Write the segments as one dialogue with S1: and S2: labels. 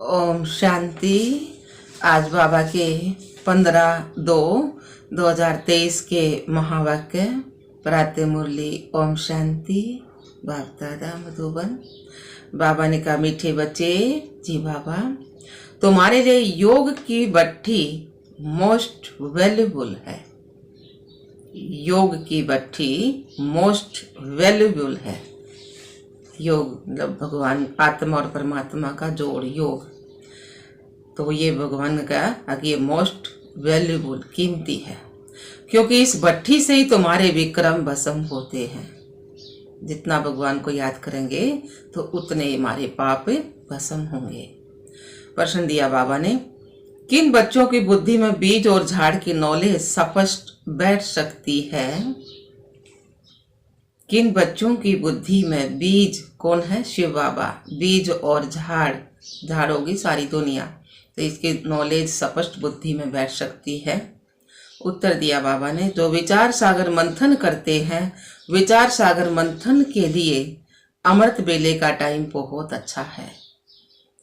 S1: ओम शांति। आज बाबा के 15/2/2023 के महावाक्य प्रातः मुरली। ओम शांति। बाप दादा मधुबन। बाबा ने कहा, मीठे बच्चे जी बाबा, तुम्हारे लिए योग की भट्ठी मोस्ट वैल्यूबल है। योग की भट्ठी मोस्ट वैल्यूबल है। योग मतलब भगवान आत्मा और परमात्मा का जोड़ योग। तो ये भगवान का कि ये मोस्ट वैल्यूबल कीमती है, क्योंकि इस भट्ठी से ही तुम्हारे विक्रम भस्म होते हैं। जितना भगवान को याद करेंगे तो उतने ही हमारे पाप भस्म होंगे। प्रश्न दिया बाबा ने, किन बच्चों की बुद्धि में बीज और झाड़ की नॉलेज स्पष्ट बैठ सकती है? किन बच्चों की बुद्धि में बीज कौन है? शिव बाबा। बीज और झाड़ होगी सारी दुनिया, तो इसकी नॉलेज स्पष्ट बुद्धि में बैठ सकती है। उत्तर दिया बाबा ने, जो विचार सागर मंथन करते हैं, विचार सागर मंथन के लिए अमृत बेले का टाइम बहुत अच्छा है।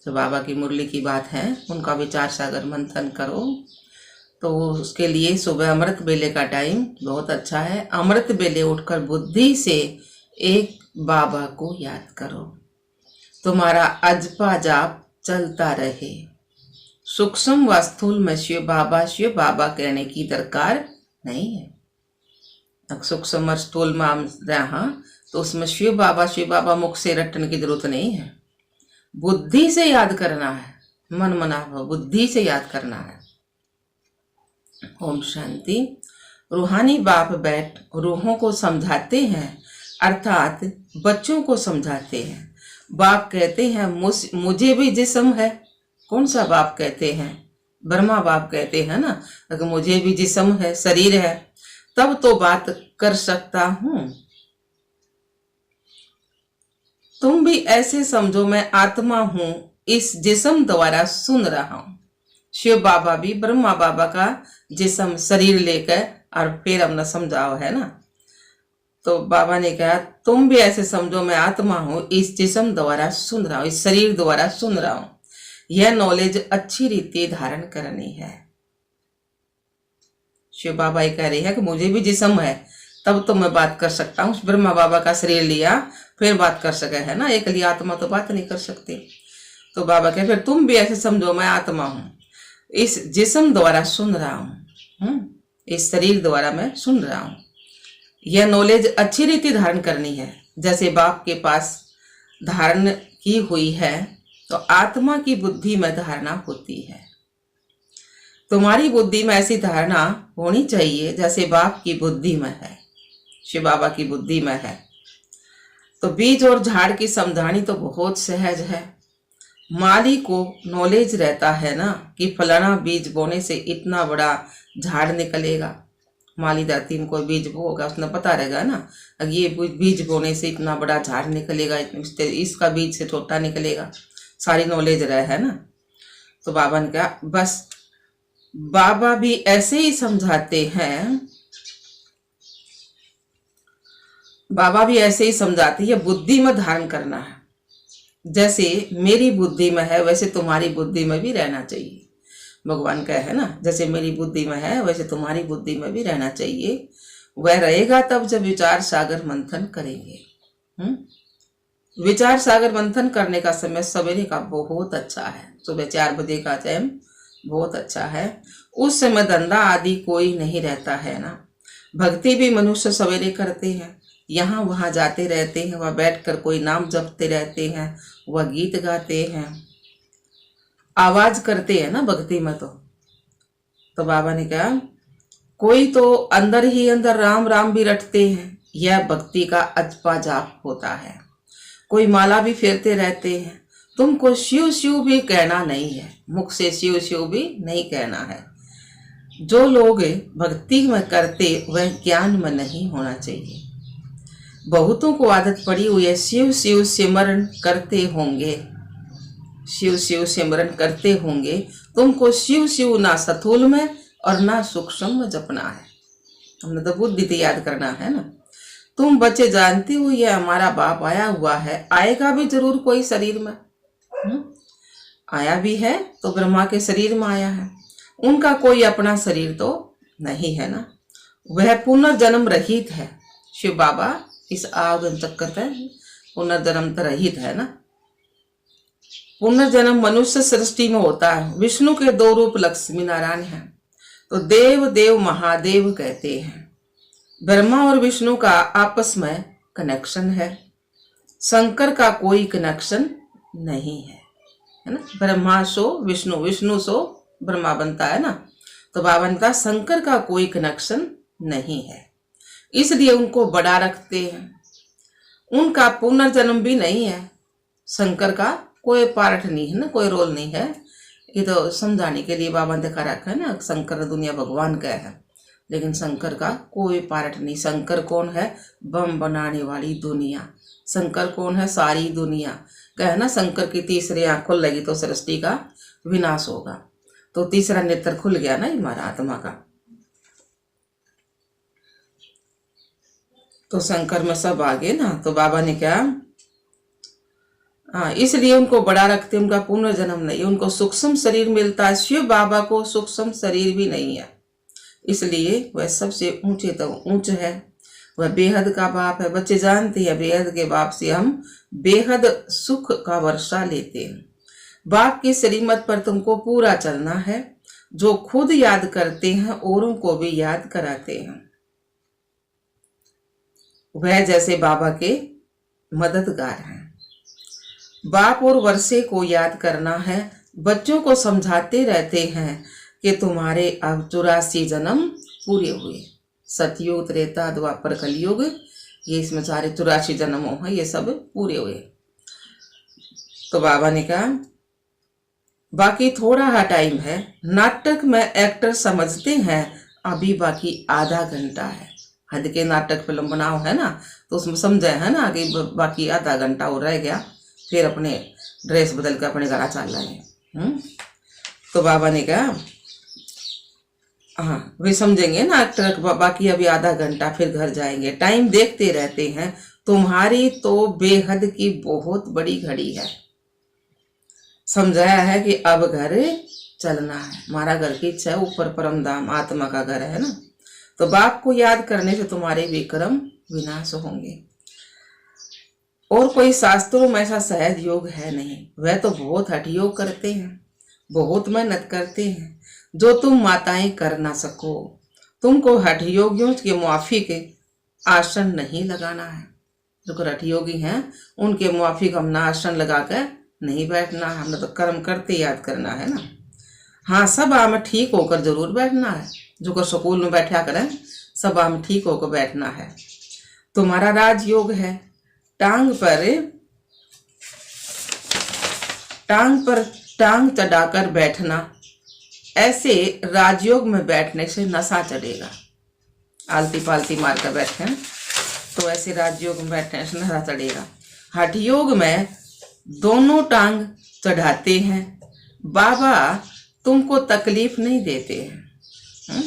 S1: जो बाबा की मुरली की बात है, उनका विचार सागर मंथन करो तो उसके लिए सुबह अमृत बेले का टाइम बहुत अच्छा है। अमृत बेले उठकर बुद्धि से एक बाबा को याद करो, तुम्हारा अजपा जाप चलता रहे। सूक्ष्म व स्थूल में शिव बाबा कहने की दरकार नहीं है। सूक्ष्म और स्थूल में हम रहा तो उसमें शिव बाबा मुख से रटने की जरूरत नहीं है। बुद्धि से याद करना है, मन मना बुद्धि से याद करना है। ओम शांति। रूहानी बाप बैठ रूहों को समझाते हैं, अर्थात बच्चों को समझाते हैं। बाप कहते हैं मुझे भी जिस्म है। कौन सा बाप कहते हैं? ब्रह्मा बाप कहते हैं ना, अगर मुझे भी जिस्म है, शरीर है, तब तो बात कर सकता हूं। तुम भी ऐसे समझो, मैं आत्मा हूं, इस जिस्म द्वारा सुन रहा हूं। शिव बाबा भी ब्रह्मा बाबा का जिस्म शरीर लेकर और फिर हमने समझाओ है ना। तो बाबा ने कहा, तुम भी ऐसे समझो, मैं आत्मा हूं, इस जिस्म द्वारा सुन रहा हूं, इस शरीर द्वारा सुन रहा हूं। यह नॉलेज अच्छी रीति धारण करनी है। शिव बाबा ये कह रही है कि मुझे भी जिस्म है, तब तो मैं बात कर सकता हूँ। ब्रह्मा बाबा का शरीर लिया फिर बात कर सके है ना, एक लिए आत्मा तो बात नहीं कर सकती। तो बाबा कहे, फिर तुम भी ऐसे समझो, मैं आत्मा हूं, इस जिस्म द्वारा सुन रहा हूं, इस शरीर द्वारा मैं सुन रहा हूं। यह नॉलेज अच्छी रीति धारण करनी है। जैसे बाप के पास धारण की हुई है, तो आत्मा की बुद्धि में धारणा होती है। तुम्हारी बुद्धि में ऐसी धारणा होनी चाहिए जैसे बाप की बुद्धि में है, शिव बाबा की बुद्धि में है। तो बीज और झाड़ की समझानी तो बहुत सहज है। माली को नॉलेज रहता है ना कि फलाना बीज बोने से इतना बड़ा झाड़ निकलेगा। माली दाती में कोई बीज बोगा, उसने पता रहेगा ना, अगर ये बीज बोने से इतना बड़ा झाड़ निकलेगा, इसका बीज से छोटा निकलेगा, सारी नॉलेज रहे है ना। तो बाबा ने कहा, बस बाबा भी ऐसे ही समझाते हैं, बाबा भी ऐसे ही समझाती है, बुद्धि में धारण करना है। जैसे मेरी बुद्धि में है वैसे तुम्हारी बुद्धि में भी रहना चाहिए। भगवान का है ना, जैसे मेरी बुद्धि में है वैसे तुम्हारी बुद्धि में भी रहना चाहिए। वह रहेगा तब जब विचार सागर मंथन करेंगे। विचार सागर मंथन करने का समय सवेरे का बहुत अच्छा है। सुबह 4 बजे का टाइम बहुत अच्छा है। उस समय धंधा आदि कोई नहीं रहता है ना। भक्ति भी मनुष्य सवेरे करते हैं, यहाँ वहां जाते रहते हैं, वह बैठकर कोई नाम जपते रहते हैं, वह गीत गाते हैं, आवाज करते हैं ना भक्ति में। तो बाबा ने कहा, कोई तो अंदर ही अंदर राम राम भी रटते हैं, यह भक्ति का अजपा जाप होता है। कोई माला भी फेरते रहते हैं। तुमको शिव शिव भी कहना नहीं है, मुख से शिव शिव भी नहीं कहना है। जो लोग भक्ति में करते वह ज्ञान में नहीं होना चाहिए। बहुतों को आदत पड़ी हुई है शिव शिव सिमरन करते होंगे, शिव शिव सिमरन करते होंगे। तुमको शिव शिव ना स्थूल में और ना सूक्ष्म में जपना है, हमने तो बुद्धि से याद करना है ना। तुम बच्चे जानते हो ये हमारा बाप आया हुआ है, आएगा भी जरूर कोई शरीर में। आया भी है तो ब्रह्मा के शरीर में आया है, उनका कोई अपना शरीर तो नहीं है ना, वह पुनर्जन्म रहित है। शिव बाबा इस आगन चक्कर है पुनर्जन्म तो रहित है ना। पुनर्जन्म मनुष्य सृष्टि में होता है। विष्णु के दो रूप लक्ष्मी नारायण हैं, तो देव देव महादेव कहते हैं। ब्रह्मा और विष्णु का आपस में कनेक्शन है, शंकर का कोई कनेक्शन नहीं है, है ना। ब्रह्मा सो विष्णु, विष्णु सो ब्रह्मा बनता है ना, तो बाबा ने कहा शंकर का कोई कनेक्शन नहीं है, इसलिए उनको बड़ा रखते हैं। उनका पुनर्जन्म भी नहीं है, शंकर का कोई पार्ट नहीं है ना, कोई रोल नहीं है। ये तो समझाने के लिए बाबा ने दिखा रखा है ना, शंकर दुनिया भगवान का है, लेकिन शंकर का कोई पार्ट नहीं। शंकर कौन है? बम बनाने वाली दुनिया। शंकर कौन है? सारी दुनिया कहे ना, शंकर की तीसरी आंख खुल लगी तो सृष्टि का विनाश होगा। तो तीसरा नेत्र खुल गया ना हमारा आत्मा का, तो शंकर में सब आ गए ना। तो बाबा ने क्या, हाँ, इसलिए उनको बड़ा रखते, उनका पुनर्जन्म नहीं, उनको सूक्ष्म शरीर मिलता है। शिव बाबा को सूक्ष्म शरीर भी नहीं है, इसलिए वह सबसे ऊंचे तो ऊंच है, वह बेहद का बाप है। बच्चे जानते हैं बेहद के बाप से हम बेहद सुख का वर्षा लेते हैं। बाप की श्रीमत पर तुमको पूरा चलना है, जो खुद याद करते हैं औरों को भी याद कराते हैं। वह जैसे बाबा के मददगार हैं। बाप और वर्षे को याद करना है, बच्चों को समझाते रहते हैं कि तुम्हारे अब 84 जन्म पूरे हुए। सतयुग, त्रेता, द्वापर, कलयुग, ये इसमें सारे 84 जन्मों हैं, ये सब पूरे हुए। तो बाबा ने कहा बाकी थोड़ा हा टाइम है। नाटक में एक्टर समझते हैं अभी बाकी आधा घंटा है। हद के नाटक फिल्म बनाओ है ना, तो उसमें समझे है ना कि बाकी आधा घंटा और रह गया, फिर अपने ड्रेस बदल कर अपने घर चल रहे। तो बाबा ने कहा हाँ, वे समझेंगे ना एक्टर, बाकी अभी आधा घंटा फिर घर जाएंगे। टाइम देखते रहते हैं, तुम्हारी तो बेहद की बहुत बड़ी घड़ी है। समझाया है कि अब घर चलना है, हमारा घर की इच्छा है, ऊपर परम धाम आत्मा का घर है ना। तो बाप को याद करने से तुम्हारे विक्रम विनाश होंगे। और कोई शास्त्रों में ऐसा सहज योग है नहीं, वह तो बहुत हठ योग करते हैं, बहुत मेहनत करते हैं, जो तुम माताएं कर ना सको। तुमको हठ योगियों के मुआफिक आसन नहीं लगाना है। जो हठ योगी हैं उनके मुआफिक हमने आसन लगाकर नहीं बैठना है, हमने तो कर्म करते याद करना है ना। हाँ, सभा में ठीक होकर जरूर बैठना है, जो को स्कूल में बैठा करें, सभा में ठीक होकर बैठना है। तुम्हारा राजयोग है, टांग पर टांग चढ़ाकर बैठना। ऐसे राजयोग में बैठने से नशा चढ़ेगा। आलती पालती मारकर बैठे तो ऐसे राजयोग में बैठने से नशा चढ़ेगा। हठ योग में दोनों टांग चढ़ाते हैं। बाबा तुमको तकलीफ नहीं देते हैं।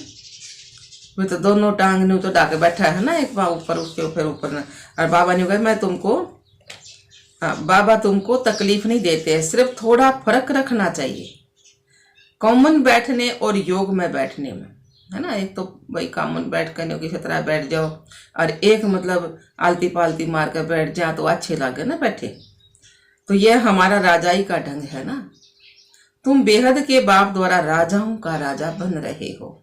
S1: वे तो दोनों टांग ने तो डाके बैठा है ना, एक बार ऊपर उसके ऊपर और बाबा ने कहा मैं तुमको, बाबा तुमको तकलीफ नहीं देते हैं, सिर्फ थोड़ा फर्क रखना चाहिए कॉमन बैठने और योग में बैठने में, है ना। एक तो भाई कॉमन बैठ कर किसी तरह बैठ जाओ, और एक मतलब आलती पालती मार कर बैठ जाओ तो अच्छे लगे ना बैठे। तो यह हमारा राजाई का ढंग है ना। तुम बेहद के बाप द्वारा राजाओं का राजा बन रहे हो।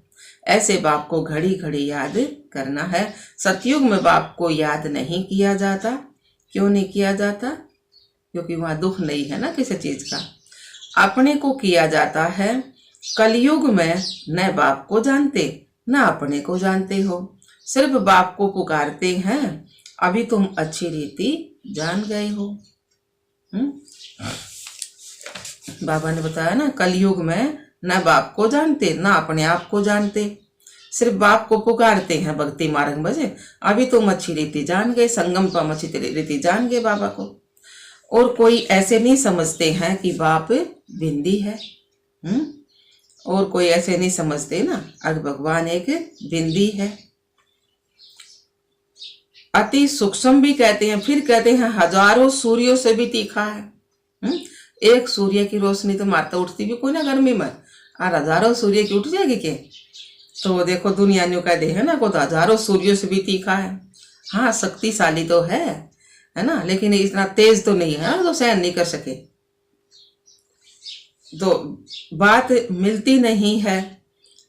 S1: ऐसे बाप को घड़ी घड़ी याद करना है। सतयुग में बाप को याद नहीं किया जाता। क्यों नहीं किया जाता? क्योंकि वहां दुख नहीं है ना किसी चीज का। अपने को किया जाता है। कलयुग में न बाप को जानते न अपने को जानते हो, सिर्फ बाप को पुकारते हैं। अभी तुम अच्छी रीति जान गए हो। बाबा ने बताया ना, कलयुग में न बाप को जानते न अपने आप को जानते, सिर्फ बाप को पुकारते हैं भक्ति मार्ग बजे। अभी तुम अच्छी रीति जान गए, संगम पर अच्छी रीति जान गए बाबा को। और कोई ऐसे नहीं समझते हैं कि बाप बिंदी है। और कोई ऐसे नहीं समझते ना, अग भगवान एक बिंदी है। अति सूक्ष्म भी कहते हैं, फिर कहते हैं हजारों सूर्यों से भी तीखा है। एक सूर्य की रोशनी तो मारता उठती भी कोई ना गर्मी में, और हजारों सूर्य की उठ जाएगी के। तो देखो दुनिया ने कह दे है ना, को तो हजारों सूर्यों से भी तीखा है। हाँ शक्तिशाली तो है ना, लेकिन इतना तेज तो नहीं है तो सहन नहीं कर सके। तो बात मिलती नहीं है।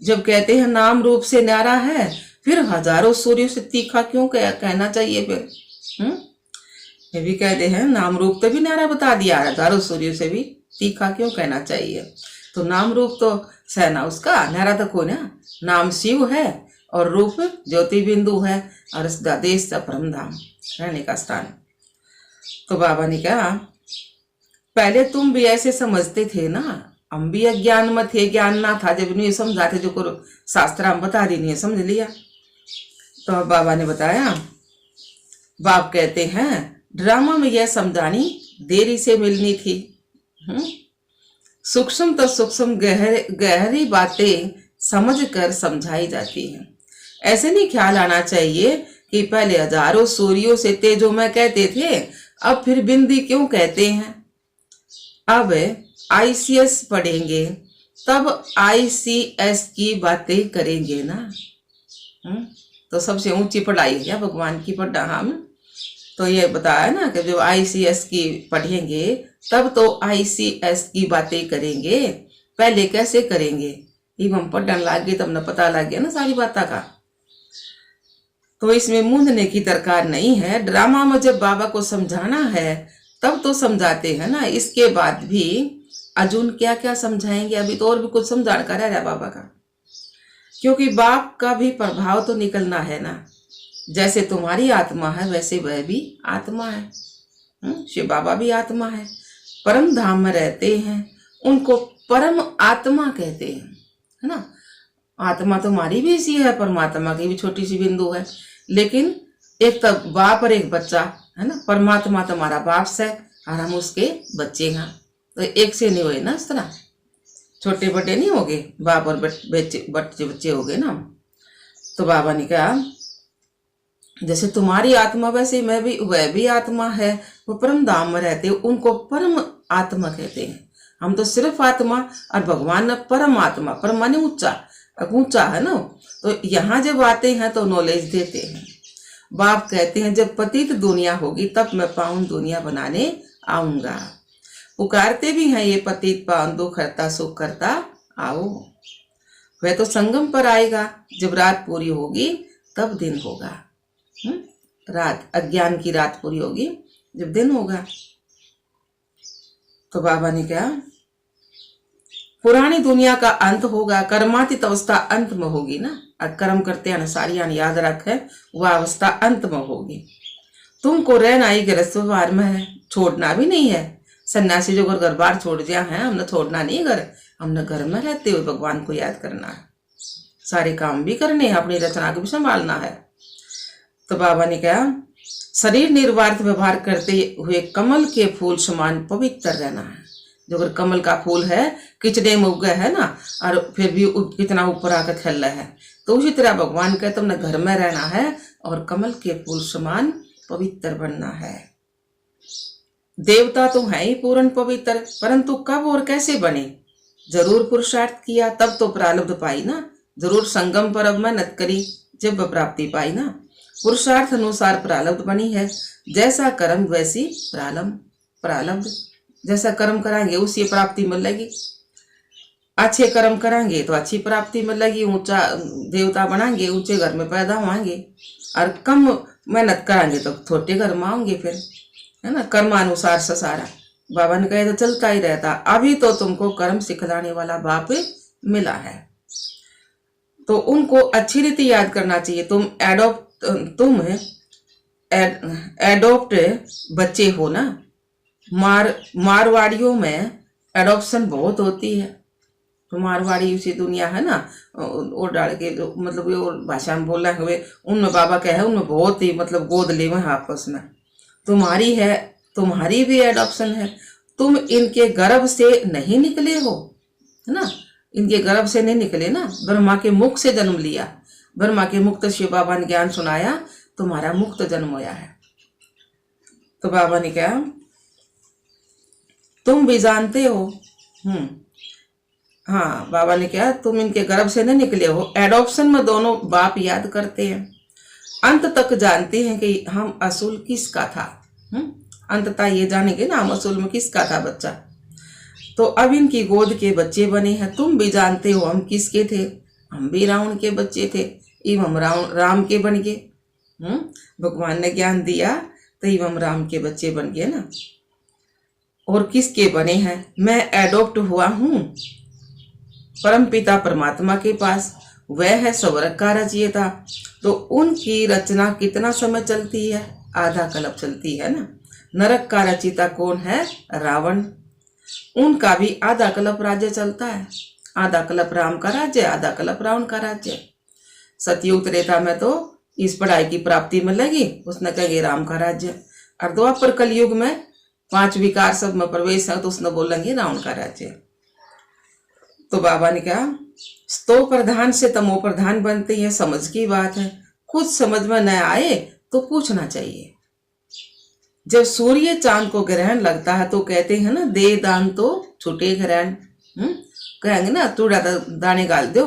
S1: जब कहते हैं नाम रूप से न्यारा है, फिर हजारों सूर्यों से तीखा क्यों कहना चाहिए फिर? ये भी कहते हैं नाम रूप तो भी न्यारा बता दिया, हजारों सूर्यों से भी तीखा क्यों कहना चाहिए? तो नाम रूप तो सहना उसका न्यारा तो को ना। नाम शिव है और रूप ज्योति बिंदु है, और इसका देश का परम धाम रहने का स्थान। तो बाबा ने कहा पहले तुम भी ऐसे समझते थे ना, हम भी अज्ञान में थे, ज्ञान ना था, जब नहीं समझाते जो को शास्त्र हम बता दी नहीं समझ लिया। तो अब बाबा ने बताया, बाप कहते हैं ड्रामा में यह समझानी देरी से मिलनी थी। सूक्ष्म तो सूक्ष्म गहरी बातें समझ कर समझाई जाती हैं। ऐसे नहीं ख्याल आना चाहिए कि पहले हजारों सूर्यों से तेजो में कहते थे, अब फिर बिंदी क्यों कहते हैं। अब आईसीएस पढ़ेंगे तब आईसीएस की बातें करेंगे ना। तो सबसे ऊंची पढ़ाई है भगवान की पढ़ा हम। तो ये बताया ना कि जब आईसीएस की पढ़ेंगे तब तो आईसीएस की बातें करेंगे, पहले कैसे करेंगे? जब हम पढ़ने लग गए तब न पता लग गया ना सारी बातों का। तो इसमें मूंदने की दरकार नहीं है। ड्रामा में जब बाबा को समझाना है तब तो समझाते हैं ना, इसके बाद भी अर्जुन क्या क्या समझाएंगे? अभी तो और भी कुछ समझाने का रह रहा बाबा का, क्योंकि बाप का भी प्रभाव तो निकलना है ना। जैसे तुम्हारी आत्मा है वैसे वह भी आत्मा है। शिव बाबा भी आत्मा है, परम धाम में रहते हैं, उनको परम आत्मा कहते हैं, है ना। आत्मा तुम्हारी भी इसी है, परमात्मा की भी छोटी सी बिंदु है, लेकिन एक तो बाप और एक बच्चा है ना। परमात्मा तुम्हारा बाप से और हम उसके बच्चे हैं, तो एक से नहीं हुए ना, इस तरह छोटे बड़े नहीं हो गए, बाप और बच्चे बच्चे हो गए ना। तो बाबा ने कहा जैसे तुम्हारी आत्मा वैसे मैं भी, वह भी आत्मा है, वो परम धाम में रहते, उनको परम आत्मा कहते हैं। हम तो सिर्फ आत्मा, और भगवान ने परम आत्मा, परम माने ऊंचा, ऊंचा है ना। तो यहाँ जब आते हैं तो नॉलेज देते हैं। बाप कहते हैं जब पतित दुनिया होगी तब मैं पावन दुनिया बनाने आऊंगा। पुकारते भी हैं ये पतित पावन दुख हरता सुख करता आओ। वह तो संगम पर आएगा, जब रात पूरी होगी तब दिन होगा। रात अज्ञान की रात पूरी होगी जब दिन होगा। तो बाबा ने कहा पुरानी दुनिया का अंत होगा, कर्मातीत अवस्था अंत में होगी ना। और कर्म करते अनुसार याद रखे वह अवस्था अंत में होगी। तुमको रहना ही गृहस्थ व्यवहार में है, छोड़ना भी नहीं है। सन्यासी जो घर बार छोड़ दिया है, हमने छोड़ना नहीं घर, हमने घर में रहते हुए भगवान को याद करना है, सारे काम भी करने हैं, अपनी रचना को भी संभालना है। तो बाबा ने कहा शरीर निर्वार्थ व्यवहार करते हुए कमल के फूल समान पवित्र रहना है। जो अगर कमल का फूल है किचड़े में उगे है ना, और फिर भी कितना ऊपर आकर खिल रहा है, तो उसी तरह भगवान कहते तुमने घर में रहना है और कमल के फूल समान पवित्र बनना है। देवता तो है ही पूर्ण पवित्र, परंतु कब और कैसे बने? जरूर पुरुषार्थ किया तब तो प्रारब्ध पाई ना। जरूर संगम पर अब मेहनत करी जब प्राप्ति पाई ना। पुरुषार्थ अनुसार प्रारब्ध बनी है, जैसा कर्म वैसी प्रारब्ध। जैसा कर्म कराएंगे उसी प्राप्ति मिलेगी। अच्छे कर्म करेंगे तो अच्छी प्राप्ति मिलेगी, ऊंचा देवता बनाएंगे ऊंचे घर में पैदा होंगे, और कम मेहनत कराएंगे तो छोटे घर में आएंगे फिर, है ना। कर्मानुसार से सारा बाबा ने कहे तो चलता ही रहता। अभी तो तुमको कर्म सिखलाने वाला बाप मिला है, तो उनको अच्छी रीति याद करना चाहिए। तुम एडोप्ट बच्चे हो ना। मारवाड़ियों में एडॉप्शन बहुत होती है। तो मारवाड़ी उसी दुनिया है ना, और डाल के मतलब ये भाषा में बोला हुए, उनमें बाबा क्या है, उनमें बहुत ही मतलब गोद ले हैं आपस में। तुम्हारी है, तुम्हारी भी एडॉप्शन है। तुम इनके गर्भ से नहीं निकले हो, है ना। इनके गर्भ से नहीं निकले ना, ब्रह्मा के मुख से जन्म लिया। ब्रह्मा के मुख तो शिव बाबा ने ज्ञान सुनाया, तुम्हारा मुक्त जन्म होया है। तो बाबा ने कहा तुम भी जानते हो। हाँ, बाबा ने कहा तुम इनके गर्भ से नहीं निकले हो। एडॉप्शन में दोनों बाप याद करते हैं, अंत तक जानते हैं कि हम असूल किसका था। अंततः ये जानेंगे ना हम असूल में किसका था बच्चा। तो अब इनकी गोद के बच्चे बने हैं। तुम भी जानते हो हम किसके थे, हम भी रावण के बच्चे थे, इव हम राम के बन गए। भगवान ने ज्ञान दिया तो इव हम राम के बच्चे बन गए ना। और किसके बने हैं, मैं एडॉप्ट हुआ हूं परम पिता परमात्मा के पास, वह है स्वर्ग का रचयिता। तो उनकी रचना कितना समय चलती है, आधा कल्प चलती है ना। नरक का रचयिता कौन है, रावण, उनका भी आधा कल्प राज्य चलता है। आधा कल्प राम का राज्य, आधा कल्प रावण का राज्य। सतयुग त्रेता में तो इस पढ़ाई की प्राप्ति में लगी, उसने कहेंगे राम का राज्य। और द्वापर कलयुग में 5 विकार सब में प्रवेश है तो उसने बोलेंगे रावण का राज्य। तो बाबा ने कहा स्तो प्रधान से तमो प्रधान बनते हैं, समझ की बात है। खुद समझ में न आए तो पूछना चाहिए। जब सूर्य चांद को ग्रहण लगता है तो कहते हैं ना दे दान तो छूटे ग्रहण। कहेंगे ना तूड़ा दाने गाल दो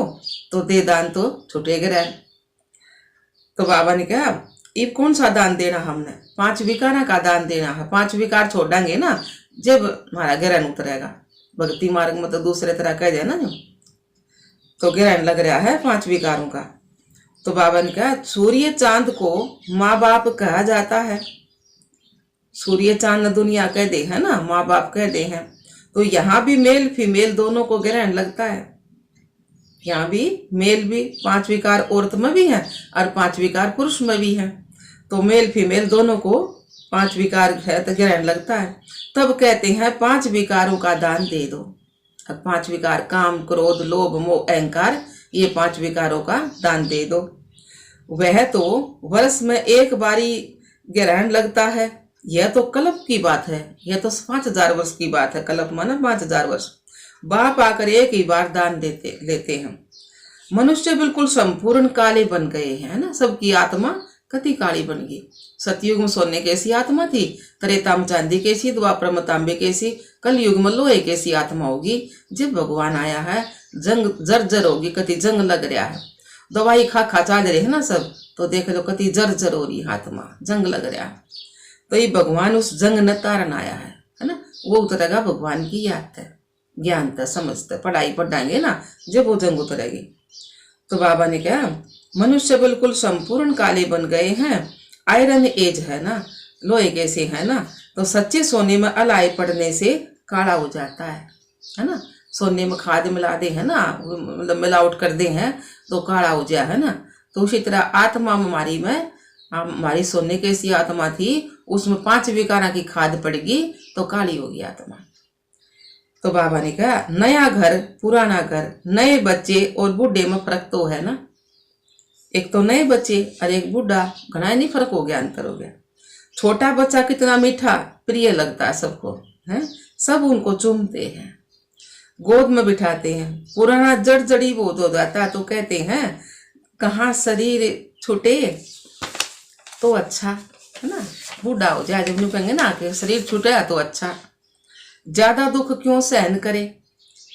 S1: तो दे दान तो छूटे ग्रहण। तो बाबा ने कहा ये कौन सा दान देना, हमने 5 विकारों का दान देना है। 5 विकार छोड़ेंगे ना जब हमारा ग्रहण उतरेगा। भक्ति मार्ग में तो दूसरे तरह कह जाए ना, तो ग्रहण लग रहा है 5 विकारों का। तो बाबा ने कहा सूर्य चांद को माँ बाप कहा जाता है। सूर्य चांद दुनिया कह दे है ना, माँ बाप कह दे हैं। तो यहाँ भी मेल फीमेल दोनों को ग्रहण लगता है। यहाँ भी मेल भी 5 विकार औरत में भी है और 5 विकार पुरुष में भी है। तो मेल फीमेल दोनों को 5 विकार है तो ग्रहण लगता है। तब कहते हैं 5 विकारों का दान दे दो। अब 5 विकार काम क्रोध लोभ मोह अहंकार, ये 5 विकारों का दान दे दो। वह तो वर्ष में एक बारी ग्रहण लगता है। यह तो कल्प की बात है, यह तो 5000 वर्ष की बात है। कल्प माना 5000 वर्ष। बाप आकर एक ही बार दान लेते हैं। मनुष्य बिल्कुल संपूर्ण काले बन गए हैं ना, सबकी आत्मा कति काली बन गई। सतयुग में सोने कैसी आत्मा थी, त्रेता में चांदी कैसी, द्वापर में तांबे कैसी, कल युग में लोहे कैसी आत्मा होगी। जब भगवान आया है जंग जर्जर होगी, कति जंग लग रहा है। दवाई खा खा चाल रहे है ना सब, तो देख लो कति जर्जर हो रही आत्मा, जंग लग रहा है। तो ये भगवान उस जंग न तारन आया है ना। वो उतरेगा भगवान की याद है, ज्ञान था, समझते पढ़ाई पढ़ाएंगे ना जब वो जंग उतरेगी। तो बाबा ने कहा मनुष्य बिल्कुल संपूर्ण काले बन गए हैं। आयरन एज है ना, लोहे कैसे है ना। तो सच्चे सोने में अलाई पड़ने से काला हो जाता है ना। सोने में खाद मिला दे है ना, मतलब मिलावट कर दे हैं तो काला हो जाए है ना। तो उसी तरह आत्मा हमारी सोने कैसी आत्मा थी, उसमें 5 विकारा की खाद पड़ेगी तो काली होगी आत्मा। तो बाबा ने कहा नया घर पुराना घर, नए बच्चे और बूढ़े में फर्क तो है ना। एक तो नए बच्चे और एक बूढ़ा, घना नहीं फर्क हो गया, अंतर हो गया। छोटा बच्चा कितना मीठा प्रिय लगता है सबको, है सब उनको चूमते हैं, गोद में बिठाते हैं। पुराना जड़ जड़ी बोध हो जाता तो कहते हैं कहाँ शरीर छूटे तो अच्छा है ना, बूढ़ा हो जाए जब कहेंगे ना कि शरीर छूटा तो अच्छा। ज्यादा दुख क्यों सहन करे,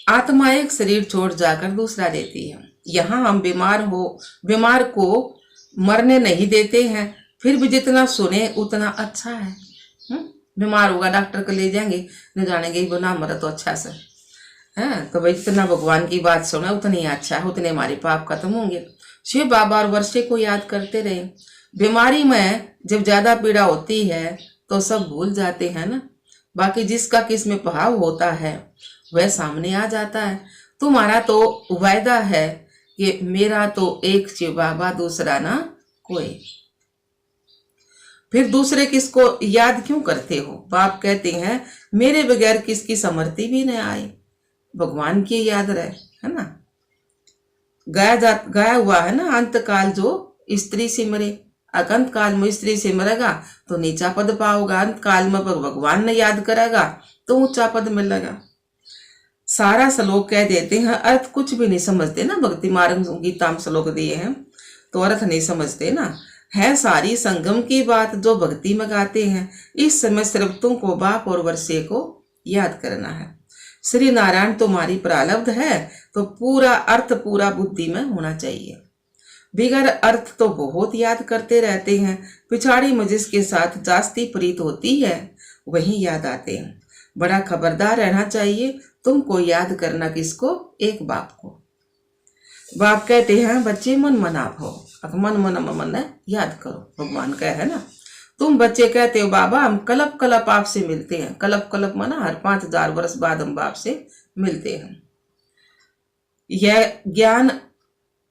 S1: आत्मा एक शरीर छोड़ जाकर दूसरा देती है। यहाँ हम बीमार को मरने नहीं देते हैं, फिर भी जितना सुने उतना अच्छा है। बीमार होगा डॉक्टर को ले जाएंगे, न जानेंगे बना मरा तो अच्छा से है। तो भाई जितना भगवान की बात सुने उतनी अच्छा है, उतने हमारे पाप खत्म होंगे। शिव बाबा और वर्षे को याद करते रहे। बीमारी में जब ज्यादा पीड़ा होती है तो सब भूल जाते हैं ना, बाकी जिसका किस में भाव होता है वह सामने आ जाता है। तुम्हारा तो वायदा है कि मेरा तो एक शिव बाबा दूसरा ना कोई, फिर दूसरे किसको याद क्यों करते हो। बाप कहते हैं मेरे बगैर किसकी समृद्धि भी न आए, भगवान की याद रहे है ना। गाया हुआ है ना, अंत काल जो स्त्री सिमरे, अंत काल में स्त्री सिमरेगा तो नीचा पद पाओगा, अंत काल में भगवान ने याद करेगा तो ऊंचा पद मिलेगा। सारा श्लोक कह देते हैं, अर्थ कुछ भी नहीं समझते ना। भक्ति मार्ग गीता में श्लोक दिए हैं तो अर्थ नहीं समझते ना। है सारी संगम की बात जो भक्ति में गाते हैं। इस समय सिर्फ तुमको बाप और वर्षे को याद करना है। श्री नारायण तुम्हारी प्रारब्ध है तो पूरा अर्थ पूरा बुद्धि में होना चाहिए। बिगर अर्थ तो बहुत याद करते रहते हैं, पिछाड़ी में जिसके साथ जास्ती प्रीत होती है वही याद आते हैं। बड़ा खबरदार रहना चाहिए। तुमको याद करना किसको? एक बाप को। बाप कहते हैं बच्चे मन मनाप हो, अब मन मन मन याद करो, भगवान का है ना। तुम बच्चे कहते हो बाबा हम कलप कलप आपसे मिलते हैं, कलप कलप माना हर 5000 वर्ष बाद हम बाप से मिलते हैं। यह ज्ञान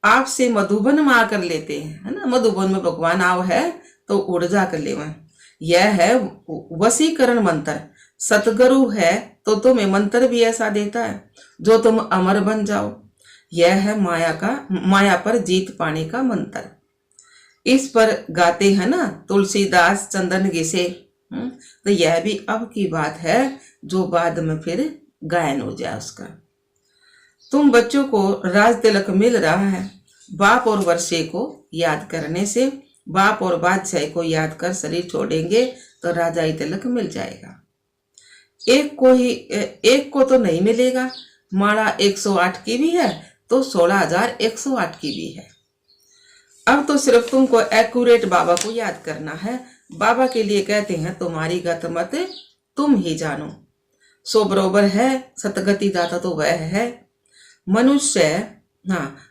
S1: आपसे मधुबन में आकर लेते हैं, है ना। मधुबन में भगवान आव है तो उड़ जा कर ले। यह है वशीकरण मंत्र। सतगुरु है तो तुम्हें मंत्र भी ऐसा देता है जो तुम अमर बन जाओ। यह है माया पर जीत पाने का मंत्र। इस पर गाते हैं ना तुलसीदास चंदन घिसे। तो यह भी अब की बात है जो बाद में फिर गायन हो जाए उसका। तुम बच्चों को राज तिलक मिल रहा है। बाप और वर्षे को याद करने से, बाप और बादशाह को याद कर शरीर छोड़ेंगे तो राजाई तिलक मिल जाएगा। एक को तो नहीं मिलेगा। माला 108 की भी है तो 16,108 की भी है। अब तो सिर्फ तुमको एक्यूरेट बाबा को याद करना है। बाबा के लिए कहते हैं तुम्हारी गत मत तुम ही जानो। सो बरोबर है सतगति दाता तो वह है। मनुष्य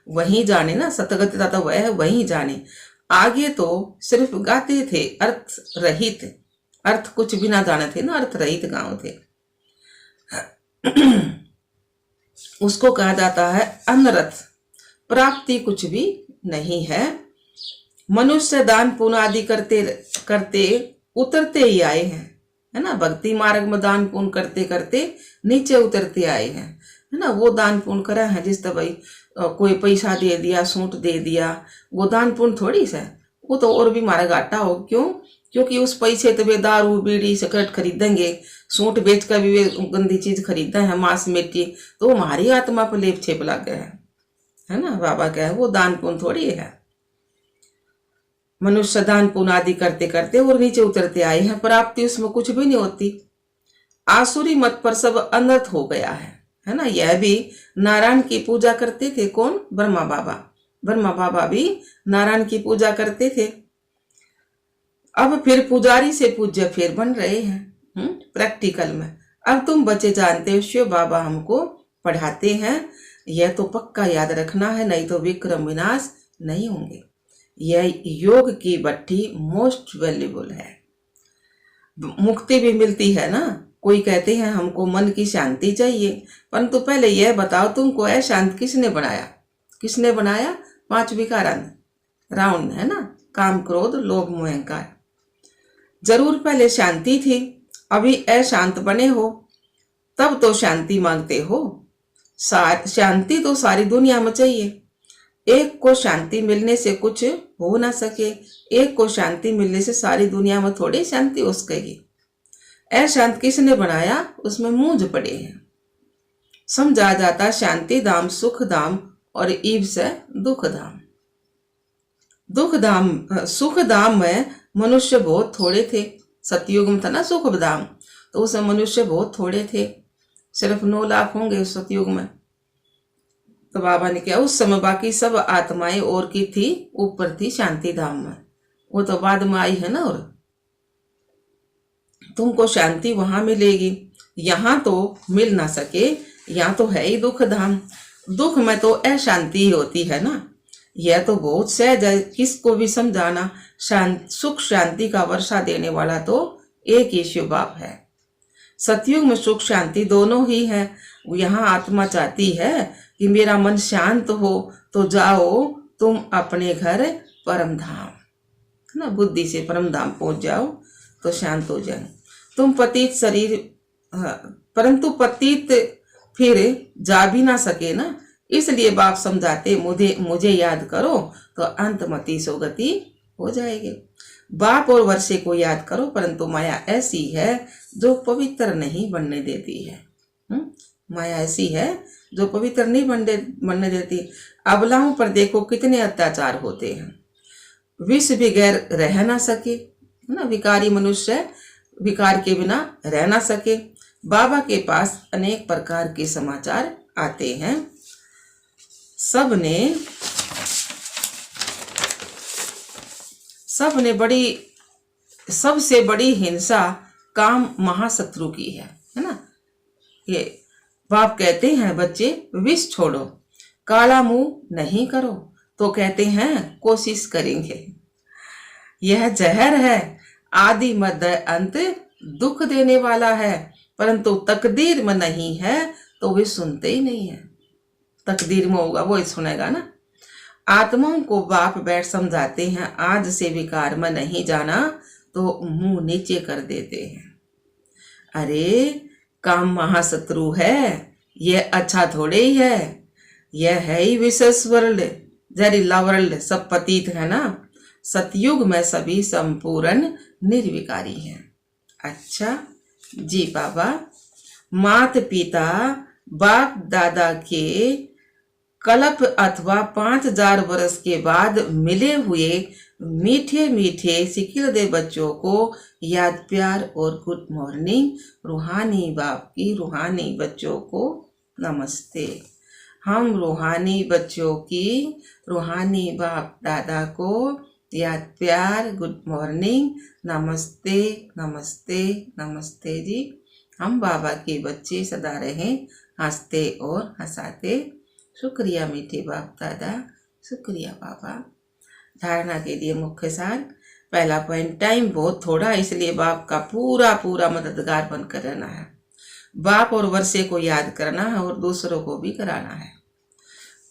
S1: वही जाने ना, सतगति दाता वह है वही जाने। आगे तो सिर्फ गाते थे अर्थ रहित, अर्थ कुछ भी ना जाने थे ना, अर्थ रहित गांव थे। उसको कहा जाता है अनरथ। प्राप्ति कुछ भी नहीं है। मनुष्य दान पुण्य आदि करते करते उतरते ही आए हैं, है ना। भक्ति मार्ग में दान पुण्य करते करते नीचे उतरते आए हैं, है ना। वो दान पुण्य करा है जिस तरह भाई कोई पैसा दे दिया, सूट दे दिया, वो दान पुण्य थोड़ी सा। वो तो और भी हमारा घाटा हो। क्यों? क्योंकि उस पैसे तो वे दारू बीड़ी सिगरेट खरीदेंगे, सूट बेच कर भी वे गंदी चीज खरीदते हैं, मांस मिट्टी, तो हमारी आत्मा पर लेप छेप लग गए है ना। बाबा क्या है वो दान पुण्य थोड़ी है। मनुष्य दान पुण्य आदि करते करते और नीचे उतरते आए हैं। प्राप्ति उसमें कुछ भी नहीं होती। आसुरी मत पर सब अनर्थ हो गया है ना। यह भी नारायण की पूजा करते थे। कौन? ब्रह्मा बाबा। ब्रह्मा बाबा भी नारायण की पूजा करते थे। अब फिर पुजारी से पूज्य फिर बन रहे हैं प्रैक्टिकल में। अब तुम बच्चे जानते हो शिव बाबा हमको पढ़ाते हैं, यह तो पक्का याद रखना है, नहीं तो विक्रम विनाश नहीं होंगे। यह योग की भट्टी मोस्ट वैल्यूबल है। मुक्ति भी मिलती है ना। कोई कहते हैं हमको मन की शांति चाहिए, परंतु पहले यह बताओ तुमको अशांत किसने बनाया? किसने बनाया? 5 विकार राउंड, है ना। काम क्रोध लोभ मोह अहंकार। जरूर पहले शांति थी, अभी अशांत बने हो तब तो शांति मांगते हो। शांति तो सारी दुनिया में चाहिए। एक को शांति मिलने से कुछ हो ना सके, एक को शांति मिलने से सारी दुनिया में थोड़ी शांति हो सकेगी। अशांत किसने बनाया? उसमें मूंझ पड़े हैं। समझा जाता शांति धाम सुख धाम और ईब से दुख धाम। सुख धाम में मनुष्य बहुत थोड़े थे। सतयुग में था ना सुख धाम, तो उसमें मनुष्य बहुत थोड़े थे, सिर्फ 9 लाख होंगे उस सतयुग में। तो बाबा ने क्या उस समय बाकी सब आत्माएं और की थी ऊपर थी शांति धाम में, वो तो बाद में आई है ना। और तुमको शांति वहां मिलेगी, यहाँ तो मिल ना सके। यहाँ तो है ही दुख धाम। दुख में तो अशांति ही होती है ना। यह तो बहुत सहज है किसको भी समझाना। सुख शांति का वर्षा देने वाला तो एक ही शिव बाप है। सतयुग में सुख शांति दोनों ही है। यहाँ आत्मा चाहती है कि मेरा मन शांत हो तो जाओ तुम अपने घर परम धाम, है ना। बुद्धि से परम धाम पहुंच जाओ तो शांत हो जाए। तुम पतित शरीर, परंतु पतित फिर जा भी ना सके ना, इसलिए बाप समझाते मुझे याद करो तो अंतमति सोगति हो जाएगी। बाप और वर्षे को याद करो, परंतु माया ऐसी है जो पवित्र नहीं बनने देती है। माया ऐसी है जो पवित्र नहीं बनने देती। अबलाओं पर देखो कितने अत्याचार होते हैं। विष बगैर रह ना सके, है ना। विकारी मनुष्य विकार के बिना रह ना सके। बाबा के पास अनेक प्रकार के समाचार आते हैं। सबसे बड़ी हिंसा काम महाशत्रु की है ना। ये बाप कहते हैं बच्चे विष छोड़ो, काला मुंह नहीं करो, तो कहते हैं कोशिश करेंगे। यह जहर है, आदि मध्य अंत दुख देने वाला है, परंतु तकदीर में नहीं है तो वे सुनते ही नहीं है। तकदीर में होगा वो ही सुनेगा ना। आत्माओं को बाप बैठ समझाते हैं, आज से विकार में नहीं जाना, तो मुंह नीचे कर देते हैं। अरे काम महाशत्रु है, यह अच्छा थोड़े ही है, यह है ही विशेष वर्ल्ड, जहरीला वर्ल्ड, सब पतित है ना। सतयुग में सभी संपूर्ण निर्विकारी हैं। अच्छा जी बाबा, मात पिता बाप दादा के कल्प अथवा 5000 वर्ष के बाद मिले हुए मीठे मीठे सिकिलदे बच्चों को याद प्यार और गुड मॉर्निंग। रूहानी बाप की रूहानी बच्चों को नमस्ते। हम रूहानी बच्चों की रूहानी बाप दादा को याद प्यार गुड मॉर्निंग, नमस्ते नमस्ते नमस्ते जी। हम बाबा के बच्चे सदा रहें हंसते और हंसाते। शुक्रिया मीठे बाप दादा, शुक्रिया बाबा। धारणा के लिए मुख्य सार। पहला पॉइंट, टाइम बहुत थोड़ा, इसलिए बाप का पूरा पूरा मददगार बनकर रहना है। बाप और वर्षे को याद करना है और दूसरों को भी कराना है।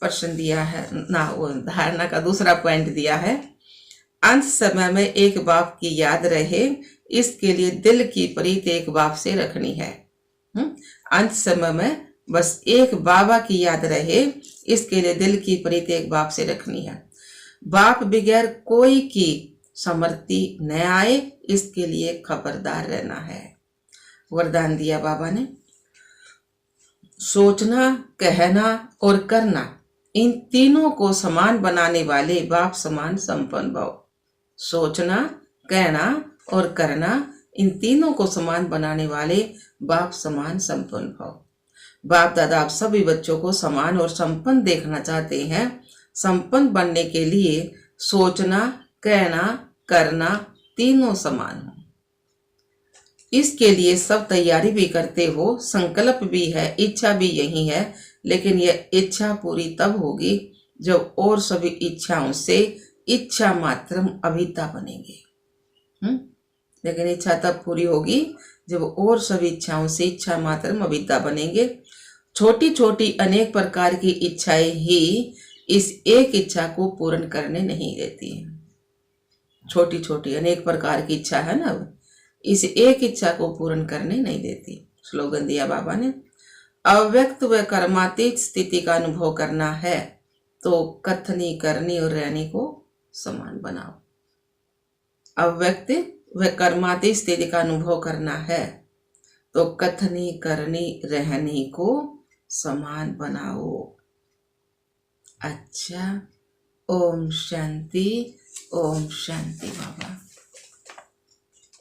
S1: प्रश्न दिया है ना, वो धारणा का दूसरा पॉइंट दिया है, अंत समय में एक बाप की याद रहे, इसके लिए दिल की प्रीत एक बाप से रखनी है। अंत समय में बस एक बाबा की याद रहे, इसके लिए दिल की प्रीत एक बाप से रखनी है। बाप बगैर कोई की समृद्धि न आए, इसके लिए खबरदार रहना है। वरदान दिया बाबा ने, सोचना, कहना और करना, इन तीनों को समान बनाने वाले बाप समान संपन्न भव। सोचना, कहना और करना, इन तीनों को समान बनाने वाले बाप समान संपन्न भव। बाप दादा आप सभी बच्चों को समान और संपन्न देखना चाहते हैं। संपन्न बनने के लिए सोचना, कहना, करना तीनों समान हो, इसके लिए सब तैयारी भी करते हो, संकल्प भी है, इच्छा भी यही है। लेकिन यह इच्छा पूरी तब होगी जब और सभी इच्छाओं से इच्छा मात्रम अविद्या बनेंगे। लेकिन इच्छा तब पूरी होगी जब और सभी इच्छाओं से इच्छा मात्रम अविद्या बनेंगे। छोटी छोटी अनेक प्रकार की इच्छाएं ही इस एक इच्छा को पूर्ण करने नहीं देती हैं। छोटी छोटी अनेक प्रकार की इच्छा है ना, इस एक इच्छा को पूर्ण करने नहीं देती। स्लोगन दिया बाबा ने, अव्यक्त व कर्मातीत स्थिति का अनुभव करना है तो कथनी, करनी और रहनी को समान बनाओ। अव्यक्त व कर्मातीत स्थिति का अनुभव करना है तो कथनी, करनी, रहनी को समान बनाओ। अच्छा, ओम शांति, ओम शांति बाबा।